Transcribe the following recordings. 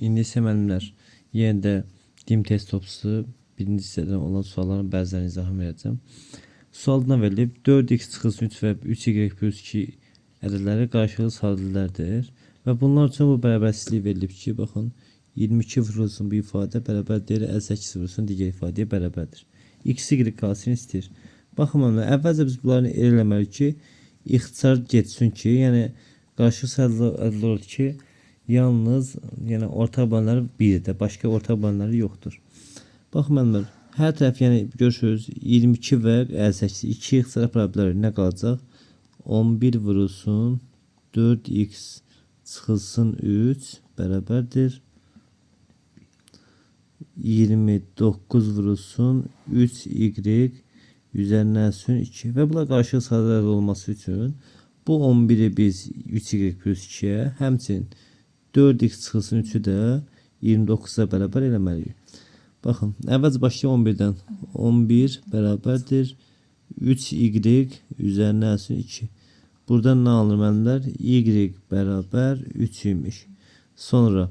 İndi isə müəllimlər yenə də dim test topçusu birinci hissədən olan sualların bəzilərini izahını verəcəm. Sualda verilib 4x çıxılsın 3 və 3y plus 2 ədədləri qarşılıqlı sadələrdir. Və bunlar üçün bu bərabərsizlik verilib ki, baxın 22 vurulsun bu ifadə bərabərdir 58 vurulsun digər ifadəyə bərabərdir. X, y qalsın istəyir. Baxın müəllimlər, əvvəlcə biz bunları eləməliyik ki, ixtisar getsin ki, yəni qarşılıqlı ədəd olur ki, yalnız yəni orta bölənləri 1-dir, başqa orta bölənləri yoxdur. Baxın müəllimlər, hər tərəf yəni görürsünüz 22 və 58 2 ixtisara bərabər nə qalacaq? 11 vurulsun 4x çıxılsın 3 bərabərdir 29 vurulsun 3y üzərinə 2 və bunlar qarşılıqlı sadələr olması üçün bu 11'i biz 3y plus 2'ye həmçinin 4x çıxılsın 3'ü də 29'a bərabər eləməliyik. Baxın, əvvəlcə başlayaq 11'dən. 11 bərabərdir 3y üzərinə 2. Buradan nə alınır müəllimlər? Y bərabər 3 imiş. Sonra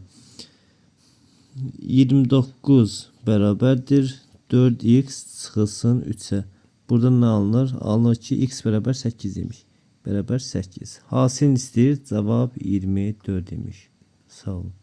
29 bərabərdir 4x çıxılsın 3'e. Buradan nə alınır? Alınır ki, x bərabər 8 imiş. Bərabər 8. Hasilini istəyir, cavab 24 imiş. Sağ olun.